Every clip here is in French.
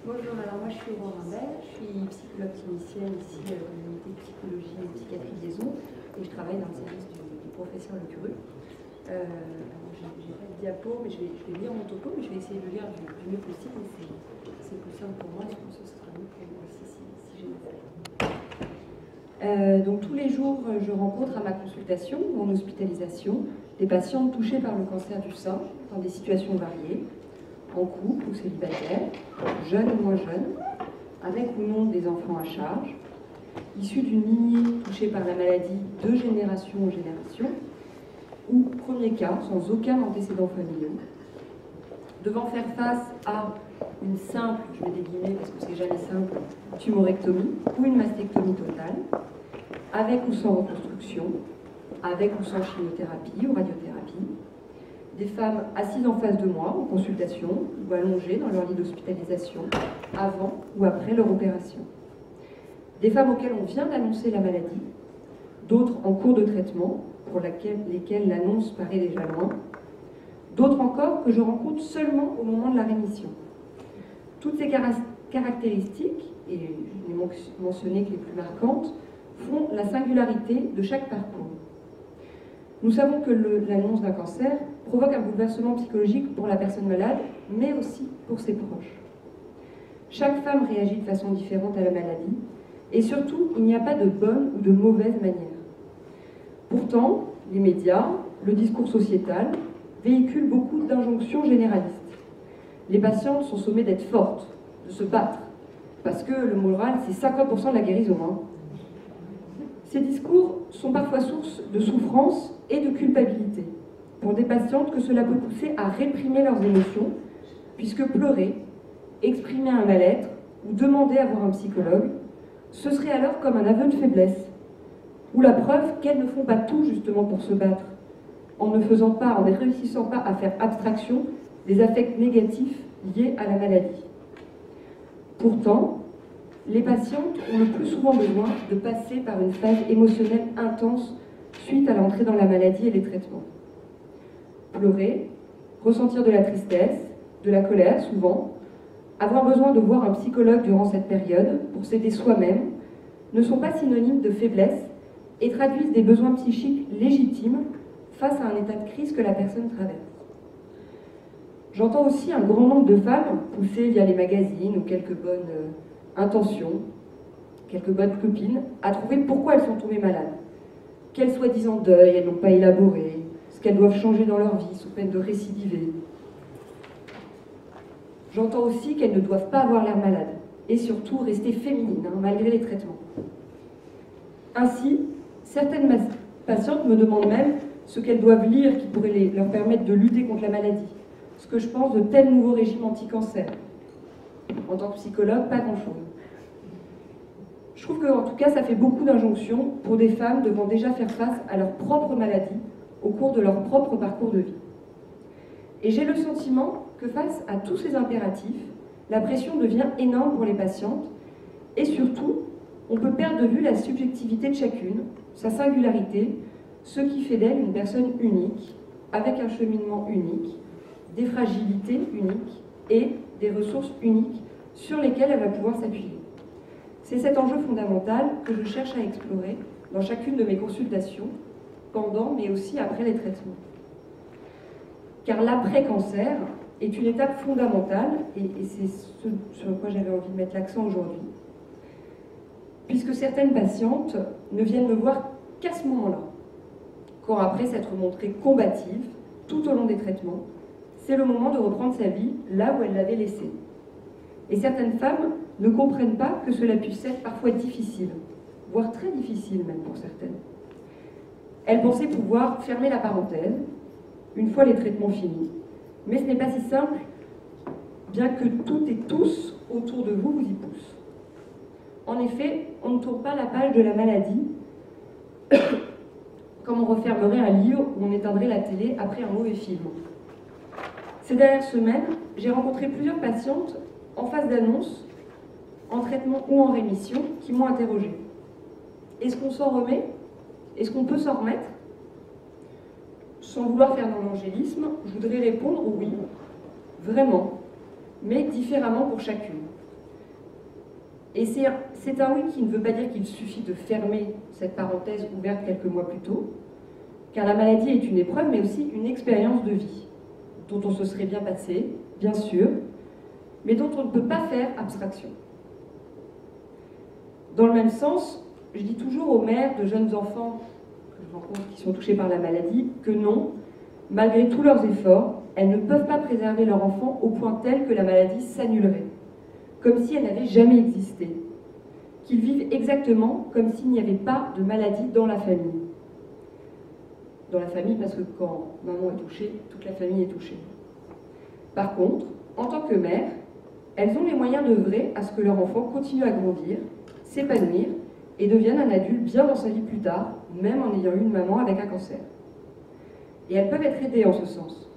Bonjour, alors moi je suis Aurore Imbert, je suis psychologue clinicienne ici à l'unité de psychologie et psychiatrie liaison et je travaille dans le service du professeur Lecuru. J'ai pas de diapo, mais je vais lire mon topo, mais je vais essayer de le lire du mieux possible. C'est plus simple pour moi, je pense que ce sera mieux pour moi aussi si j'ai le fait. Donc tous les jours, je rencontre à ma consultation ou en hospitalisation des patientes touchées par le cancer du sein dans des situations variées, en couple ou célibataire, jeunes ou moins jeunes, avec ou non des enfants à charge, issus d'une lignée touchée par la maladie de génération en génération, ou premier cas, sans aucun antécédent familial, devant faire face à une simple, je mets des guillemets parce que c'est jamais simple, tumorectomie ou une mastectomie totale, avec ou sans reconstruction, avec ou sans chimiothérapie ou radiothérapie, des femmes assises en face de moi en consultation ou allongées dans leur lit d'hospitalisation avant ou après leur opération. Des femmes auxquelles on vient d'annoncer la maladie, d'autres en cours de traitement pour lesquelles l'annonce paraît déjà loin, d'autres encore que je rencontre seulement au moment de la rémission. Toutes ces caractéristiques, et je n'ai mentionné que les plus marquantes, font la singularité de chaque parcours. Nous savons que l'annonce d'un cancer provoque un bouleversement psychologique pour la personne malade, mais aussi pour ses proches. Chaque femme réagit de façon différente à la maladie, et surtout, il n'y a pas de bonne ou de mauvaise manière. Pourtant, les médias, le discours sociétal, véhiculent beaucoup d'injonctions généralistes. Les patientes sont sommées d'être fortes, de se battre, parce que le moral, c'est 50% de la guérison. Ces discours sont parfois source de souffrance et de culpabilité pour des patientes que cela peut pousser à réprimer leurs émotions, puisque pleurer, exprimer un mal-être ou demander à voir un psychologue, ce serait alors comme un aveu de faiblesse, ou la preuve qu'elles ne font pas tout justement pour se battre, en ne réussissant pas à faire abstraction des affects négatifs liés à la maladie. Pourtant, les patientes ont le plus souvent besoin de passer par une phase émotionnelle intense suite à l'entrée dans la maladie et les traitements. Pleurer, ressentir de la tristesse, de la colère souvent, avoir besoin de voir un psychologue durant cette période pour s'aider soi-même, ne sont pas synonymes de faiblesse et traduisent des besoins psychiques légitimes face à un état de crise que la personne traverse. J'entends aussi un grand nombre de femmes, poussées via les magazines ou quelques bonnes intentions, quelques bonnes copines, à trouver pourquoi elles sont tombées malades. Quel soi-disant deuil elles n'ont pas élaboré, ce qu'elles doivent changer dans leur vie sous peine de récidiver. J'entends aussi qu'elles ne doivent pas avoir l'air malades, et surtout rester féminines, malgré les traitements. Ainsi, certaines patientes me demandent même ce qu'elles doivent lire qui pourrait leur permettre de lutter contre la maladie, ce que je pense de tels nouveaux régimes anti-cancer. En tant que psychologue, pas grand-chose. Je trouve qu'en tout cas, ça fait beaucoup d'injonctions pour des femmes devant déjà faire face à leur propre maladie au cours de leur propre parcours de vie. Et j'ai le sentiment que face à tous ces impératifs, la pression devient énorme pour les patientes et surtout, on peut perdre de vue la subjectivité de chacune, sa singularité, ce qui fait d'elle une personne unique, avec un cheminement unique, des fragilités uniques et des ressources uniques sur lesquelles elle va pouvoir s'appuyer. C'est cet enjeu fondamental que je cherche à explorer dans chacune de mes consultations, pendant mais aussi après les traitements. Car l'après-cancer est une étape fondamentale, et c'est ce sur quoi j'avais envie de mettre l'accent aujourd'hui, puisque certaines patientes ne viennent me voir qu'à ce moment-là, quand après s'être montrées combatives tout au long des traitements, c'est le moment de reprendre sa vie là où elle l'avait laissée. Et certaines femmes ne comprennent pas que cela puisse être parfois difficile, voire très difficile même pour certaines. Elles pensaient pouvoir fermer la parenthèse, une fois les traitements finis, mais ce n'est pas si simple, bien que toutes et tous autour de vous y poussent. En effet, on ne tourne pas la page de la maladie comme on refermerait un livre ou on éteindrait la télé après un mauvais film. Ces dernières semaines, j'ai rencontré plusieurs patientes en phase d'annonce, en traitement ou en rémission, qui m'ont interrogée. Est-ce qu'on s'en remet? Est-ce qu'on peut s'en remettre? Sans vouloir faire dans l'angélisme, je voudrais répondre oui, vraiment, mais différemment pour chacune. Et c'est un oui qui ne veut pas dire qu'il suffit de fermer cette parenthèse ouverte quelques mois plus tôt, car la maladie est une épreuve, mais aussi une expérience de vie, dont on se serait bien passé, bien sûr, mais dont on ne peut pas faire abstraction. Dans le même sens, je dis toujours aux mères de jeunes enfants que je rencontre qui sont touchés par la maladie que non, malgré tous leurs efforts, elles ne peuvent pas préserver leur enfant au point tel que la maladie s'annulerait, comme si elle n'avait jamais existé, qu'ils vivent exactement comme s'il n'y avait pas de maladie dans la famille. Dans la famille, parce que quand maman est touchée, toute la famille est touchée. Par contre, en tant que mère, elles ont les moyens d'œuvrer à ce que leur enfant continue à grandir, s'épanouir et devienne un adulte bien dans sa vie plus tard, même en ayant eu une maman avec un cancer. Et elles peuvent être aidées en ce sens.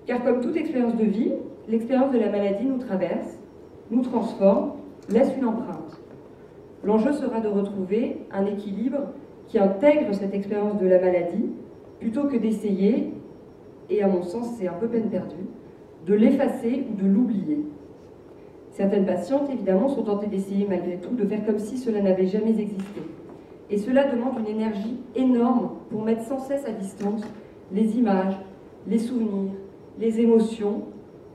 Car comme toute expérience de vie, l'expérience de la maladie nous traverse, nous transforme, laisse une empreinte. L'enjeu sera de retrouver un équilibre qui intègre cette expérience de la maladie, plutôt que d'essayer, et à mon sens c'est un peu peine perdue, de l'effacer ou de l'oublier. Certaines patientes, évidemment, sont tentées d'essayer malgré tout de faire comme si cela n'avait jamais existé. Et cela demande une énergie énorme pour mettre sans cesse à distance les images, les souvenirs, les émotions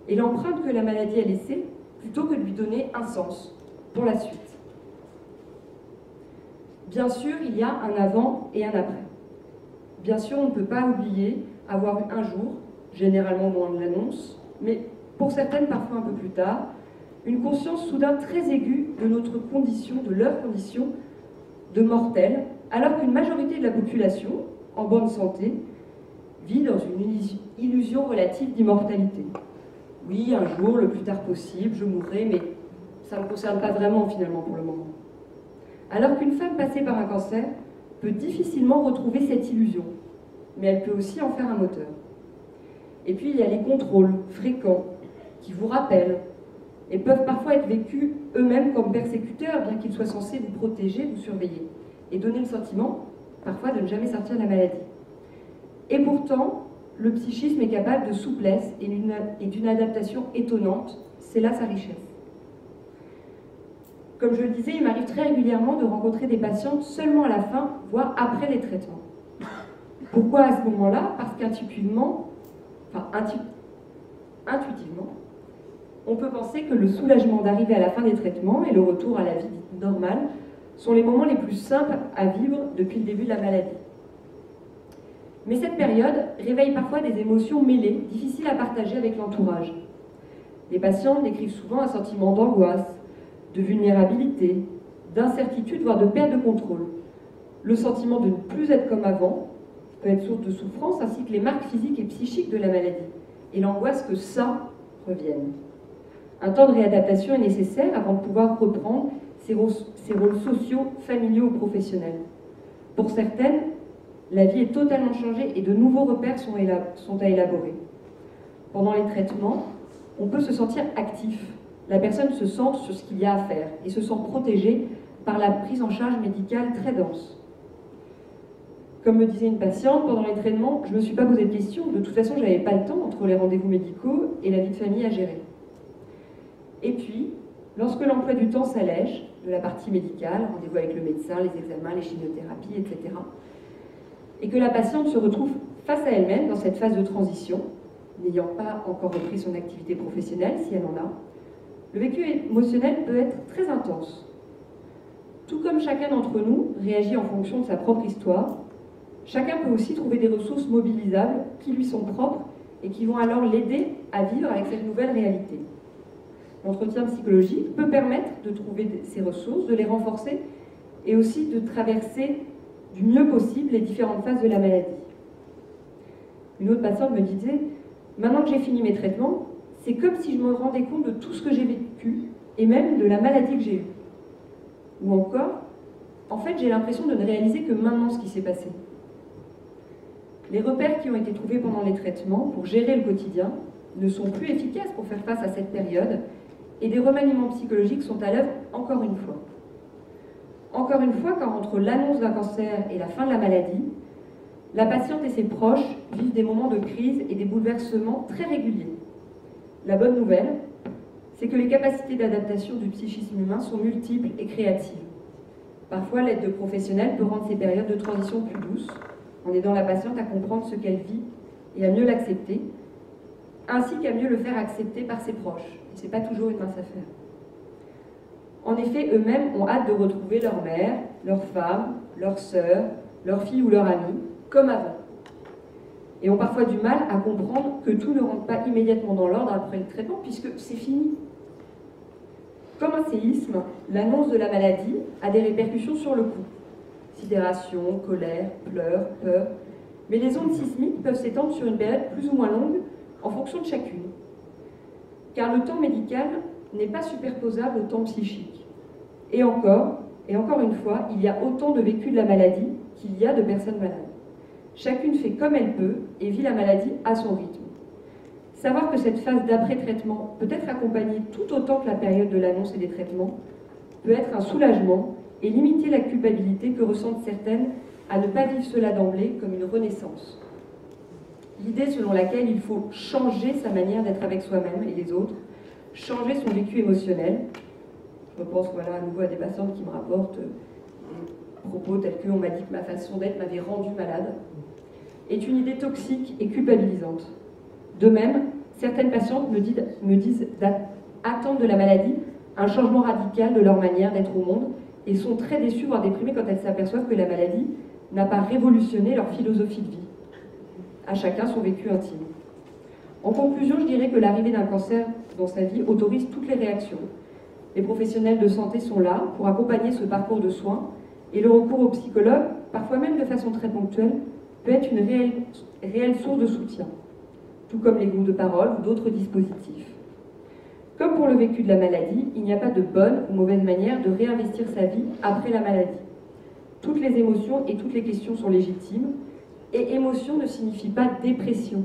et l'empreinte que la maladie a laissée, plutôt que de lui donner un sens pour la suite. Bien sûr, il y a un avant et un après. Bien sûr, on ne peut pas oublier avoir eu un jour, généralement au moment de l'annonce, mais pour certaines parfois un peu plus tard, une conscience soudain très aiguë de notre condition, de leur condition de mortels, alors qu'une majorité de la population, en bonne santé, vit dans une illusion relative d'immortalité. Oui, un jour, le plus tard possible, je mourrai, mais ça ne me concerne pas vraiment finalement pour le moment. Alors qu'une femme passée par un cancer peut difficilement retrouver cette illusion, mais elle peut aussi en faire un moteur. Et puis il y a les contrôles fréquents qui vous rappellent et peuvent parfois être vécus eux-mêmes comme persécuteurs, bien qu'ils soient censés vous protéger, vous surveiller, et donner le sentiment, parfois, de ne jamais sortir de la maladie. Et pourtant, le psychisme est capable de souplesse et d'une adaptation étonnante, c'est là sa richesse. Comme je le disais, il m'arrive très régulièrement de rencontrer des patientes seulement à la fin, voire après les traitements. Pourquoi à ce moment-là? Parce qu'intuitivement, on peut penser que le soulagement d'arriver à la fin des traitements et le retour à la vie normale sont les moments les plus simples à vivre depuis le début de la maladie. Mais cette période réveille parfois des émotions mêlées, difficiles à partager avec l'entourage. Les patients décrivent souvent un sentiment d'angoisse, de vulnérabilité, d'incertitude, voire de perte de contrôle. Le sentiment de ne plus être comme avant peut être source de souffrance, ainsi que les marques physiques et psychiques de la maladie, et l'angoisse que ça revienne. Un temps de réadaptation est nécessaire avant de pouvoir reprendre ses rôles sociaux, familiaux ou professionnels. Pour certaines, la vie est totalement changée et de nouveaux repères sont à élaborer. Pendant les traitements, on peut se sentir actif. La personne se centre sur ce qu'il y a à faire et se sent protégée par la prise en charge médicale très dense. Comme me disait une patiente, pendant les traitements, je ne me suis pas posé de questions. De toute façon, je n'avais pas le temps entre les rendez-vous médicaux et la vie de famille à gérer. Et puis, lorsque l'emploi du temps s'allège de la partie médicale, rendez-vous avec le médecin, les examens, les chimiothérapies, etc., et que la patiente se retrouve face à elle-même dans cette phase de transition, n'ayant pas encore repris son activité professionnelle, si elle en a, le vécu émotionnel peut être très intense. Tout comme chacun d'entre nous réagit en fonction de sa propre histoire, chacun peut aussi trouver des ressources mobilisables qui lui sont propres et qui vont alors l'aider à vivre avec cette nouvelle réalité. L'entretien psychologique peut permettre de trouver ces ressources, de les renforcer et aussi de traverser du mieux possible les différentes phases de la maladie. Une autre patiente me disait « Maintenant que j'ai fini mes traitements, c'est comme si je me rendais compte de tout ce que j'ai vécu et même de la maladie que j'ai eue. » Ou encore « En fait, j'ai l'impression de ne réaliser que maintenant ce qui s'est passé. » Les repères qui ont été trouvés pendant les traitements pour gérer le quotidien ne sont plus efficaces pour faire face à cette période et des remaniements psychologiques sont à l'œuvre encore une fois. Encore une fois, car entre l'annonce d'un cancer et la fin de la maladie, la patiente et ses proches vivent des moments de crise et des bouleversements très réguliers. La bonne nouvelle, c'est que les capacités d'adaptation du psychisme humain sont multiples et créatives. Parfois, l'aide de professionnels peut rendre ces périodes de transition plus douces, en aidant la patiente à comprendre ce qu'elle vit et à mieux l'accepter, ainsi qu'à mieux le faire accepter par ses proches. Et ce n'est pas toujours une mince affaire. En effet, eux-mêmes ont hâte de retrouver leur mère, leur femme, leur sœur, leur fille ou leur amie, comme avant. Et ont parfois du mal à comprendre que tout ne rentre pas immédiatement dans l'ordre après le traitement, puisque c'est fini. Comme un séisme, l'annonce de la maladie a des répercussions sur le coup. Sidération, colère, pleurs, peur. Mais les ondes sismiques peuvent s'étendre sur une période plus ou moins longue en fonction de chacune. Car le temps médical n'est pas superposable au temps psychique. Et encore une fois, il y a autant de vécu de la maladie qu'il y a de personnes malades. Chacune fait comme elle peut et vit la maladie à son rythme. Savoir que cette phase d'après-traitement peut être accompagnée tout autant que la période de l'annonce et des traitements peut être un soulagement et limiter la culpabilité que ressentent certaines à ne pas vivre cela d'emblée comme une renaissance. L'idée selon laquelle il faut changer sa manière d'être avec soi-même et les autres, changer son vécu émotionnel. Je repense à nouveau à des patientes qui me rapportent des propos tels que « on m'a dit que ma façon d'être m'avait rendu malade », est une idée toxique et culpabilisante. De même, certaines patientes me disent attendre de la maladie un changement radical de leur manière d'être au monde et sont très déçues, voire déprimées quand elles s'aperçoivent que la maladie n'a pas révolutionné leur philosophie de vie. À chacun son vécu intime. En conclusion, je dirais que l'arrivée d'un cancer dans sa vie autorise toutes les réactions. Les professionnels de santé sont là pour accompagner ce parcours de soins et le recours aux psychologues, parfois même de façon très ponctuelle, peut être une réelle source de soutien, tout comme les groupes de parole ou d'autres dispositifs. Comme pour le vécu de la maladie, il n'y a pas de bonne ou mauvaise manière de réinvestir sa vie après la maladie. Toutes les émotions et toutes les questions sont légitimes, et émotion ne signifie pas dépression.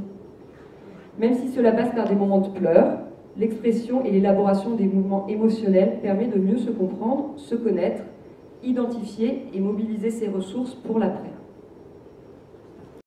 Même si cela passe par des moments de pleurs, l'expression et l'élaboration des mouvements émotionnels permet de mieux se comprendre, se connaître, identifier et mobiliser ses ressources pour l'après.